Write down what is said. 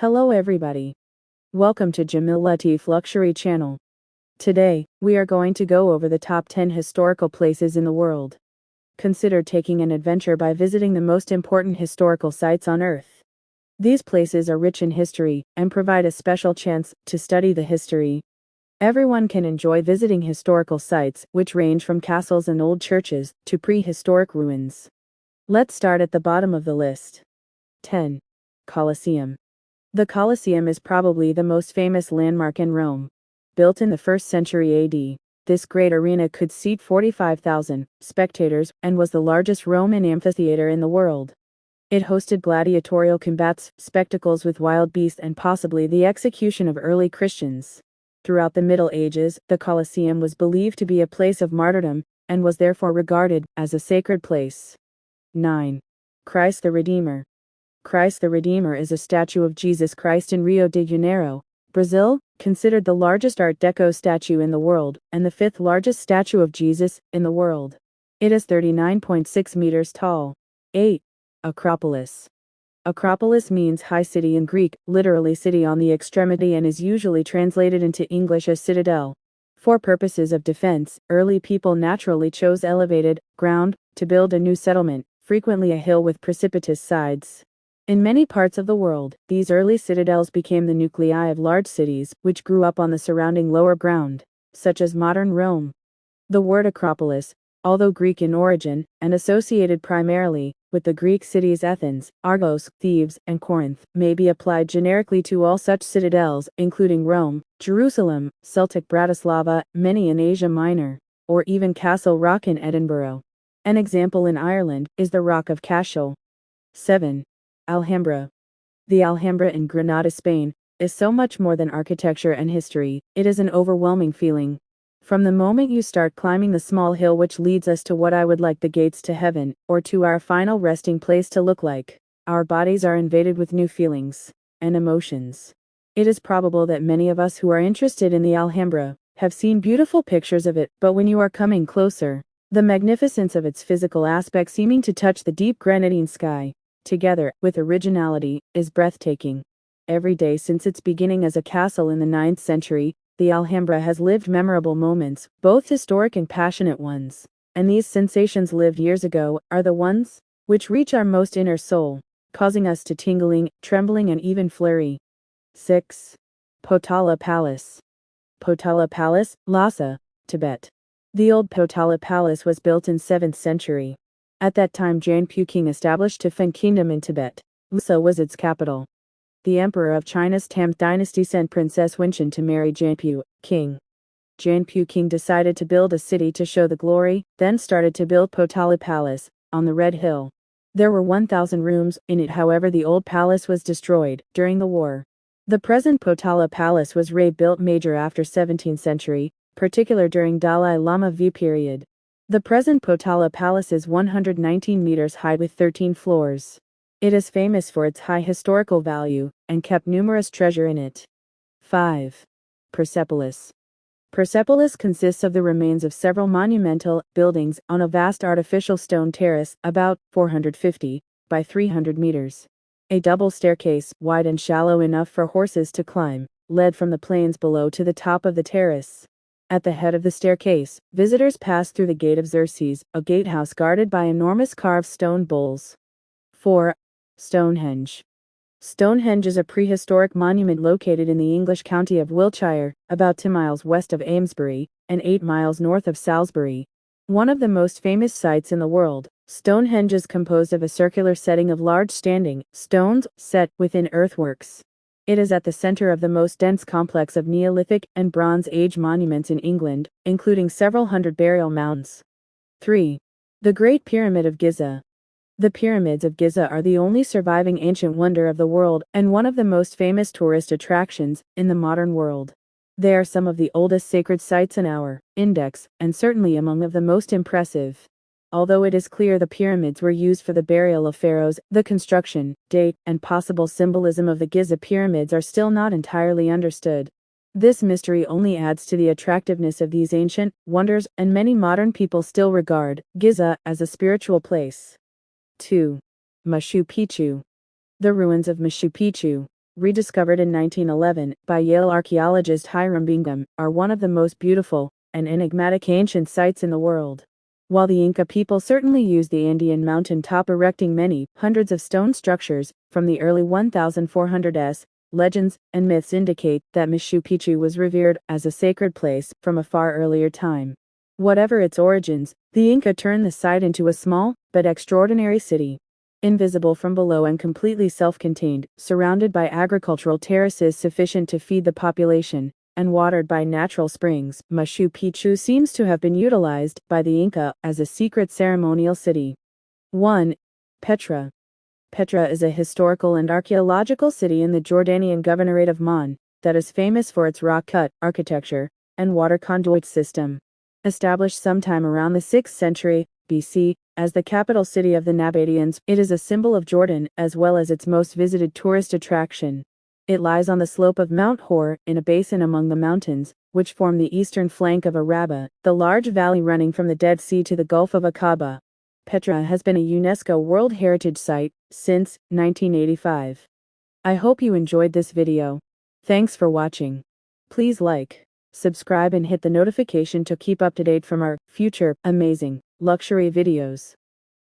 Hello everybody. Welcome to Jamil Latif Luxury Channel. Today, we are going to go over the top 10 historical places in the world. Consider taking an adventure by visiting the most important historical sites on Earth. These places are rich in history and provide a special chance to study the history. Everyone can enjoy visiting historical sites, which range from castles and old churches to prehistoric ruins. Let's start at the bottom of the list. 10. Colosseum. The Colosseum is probably the most famous landmark in Rome. Built in the 1st century AD, this great arena could seat 45,000 spectators and was the largest Roman amphitheater in the world. It hosted gladiatorial combats, spectacles with wild beasts, and possibly the execution of early Christians. Throughout the Middle Ages, the Colosseum was believed to be a place of martyrdom and was therefore regarded as a sacred place. 9. Christ the Redeemer. Christ the Redeemer is a statue of Jesus Christ in Rio de Janeiro, Brazil, considered the largest Art Deco statue in the world, and the 5th largest statue of Jesus in the world. It is 39.6 meters tall. 8. Acropolis. Acropolis means high city in Greek, literally city on the extremity, and is usually translated into English as citadel. For purposes of defense, early people naturally chose elevated ground to build a new settlement, frequently a hill with precipitous sides. In many parts of the world, these early citadels became the nuclei of large cities, which grew up on the surrounding lower ground, such as modern Rome. The word Acropolis, although Greek in origin, and associated primarily with the Greek cities Athens, Argos, Thebes, and Corinth, may be applied generically to all such citadels, including Rome, Jerusalem, Celtic Bratislava, many in Asia Minor, or even Castle Rock in Edinburgh. An example in Ireland is the Rock of Cashel. 7. Alhambra. The Alhambra in Granada, Spain, is so much more than architecture and history. It is an overwhelming feeling. From the moment you start climbing the small hill which leads us to what I would like the gates to heaven, or to our final resting place to look like, our bodies are invaded with new feelings and emotions. It is probable that many of us who are interested in the Alhambra have seen beautiful pictures of it, but when you are coming closer, the magnificence of its physical aspect seeming to touch the deep granitine sky, together with originality, is breathtaking. Every day since its beginning as a castle in the 9th century, the Alhambra has lived memorable moments, both historic and passionate ones. And these sensations lived years ago are the ones which reach our most inner soul, causing us to tingling, trembling, and even flurry. 6. Potala Palace. Potala Palace, Lhasa, Tibet. The old Potala Palace was built in 7th century. At that time, Janpu King established Tufan Kingdom in Tibet. Lhasa was its capital. The emperor of China's Tang dynasty sent Princess Wenxin to marry Janpu King. Janpu King decided to build a city to show the glory, then started to build Potala Palace on the Red Hill. There were 1,000 rooms in it, however the old palace was destroyed during the war. The present Potala Palace was rebuilt major after 17th century, particular during Dalai Lama V period. The present Potala Palace is 119 meters high with 13 floors. It is famous for its high historical value, and kept numerous treasure in it. 5. Persepolis. Persepolis consists of the remains of several monumental buildings on a vast artificial stone terrace, about 450 by 300 meters. A double staircase, wide and shallow enough for horses to climb, led from the plains below to the top of the terrace. At the head of the staircase, visitors pass through the Gate of Xerxes, a gatehouse guarded by enormous carved stone bulls. 4. Stonehenge. Stonehenge is a prehistoric monument located in the English county of Wiltshire, about 2 miles west of Amesbury, and 8 miles north of Salisbury. One of the most famous sites in the world, Stonehenge is composed of a circular setting of large standing stones set within earthworks. It is at the center of the most dense complex of Neolithic and Bronze Age monuments in England, including several hundred burial mounds. 3. The Great Pyramid of Giza. The pyramids of Giza are the only surviving ancient wonder of the world and one of the most famous tourist attractions in the modern world. They are some of the oldest sacred sites in our index, and certainly among the most impressive. Although it is clear the pyramids were used for the burial of pharaohs, the construction, date, and possible symbolism of the Giza pyramids are still not entirely understood. This mystery only adds to the attractiveness of these ancient wonders, and many modern people still regard Giza as a spiritual place. 2. Machu Picchu. The ruins of Machu Picchu, rediscovered in 1911 by Yale archaeologist Hiram Bingham, are one of the most beautiful and enigmatic ancient sites in the world. While the Inca people certainly used the Andean mountain top, erecting many hundreds of stone structures from the early 1400s, legends and myths indicate that Machu Picchu was revered as a sacred place from a far earlier time. Whatever its origins, the Inca turned the site into a small but extraordinary city. Invisible from below and completely self-contained, surrounded by agricultural terraces sufficient to feed the population, and watered by natural springs, Machu Picchu seems to have been utilized by the Inca as a secret ceremonial city. 1. Petra. Petra is a historical and archaeological city in the Jordanian governorate of Man that is famous for its rock-cut architecture and water conduit system. Established sometime around the 6th century BC as the capital city of the Nabateans, it is a symbol of Jordan as well as its most visited tourist attraction. It lies on the slope of Mount Hor in a basin among the mountains, which form the eastern flank of Araba, the large valley running from the Dead Sea to the Gulf of Aqaba. Petra has been a UNESCO World Heritage Site since 1985. I hope you enjoyed this video. Thanks for watching. Please like, subscribe and hit the notification to keep up to date from our future amazing luxury videos.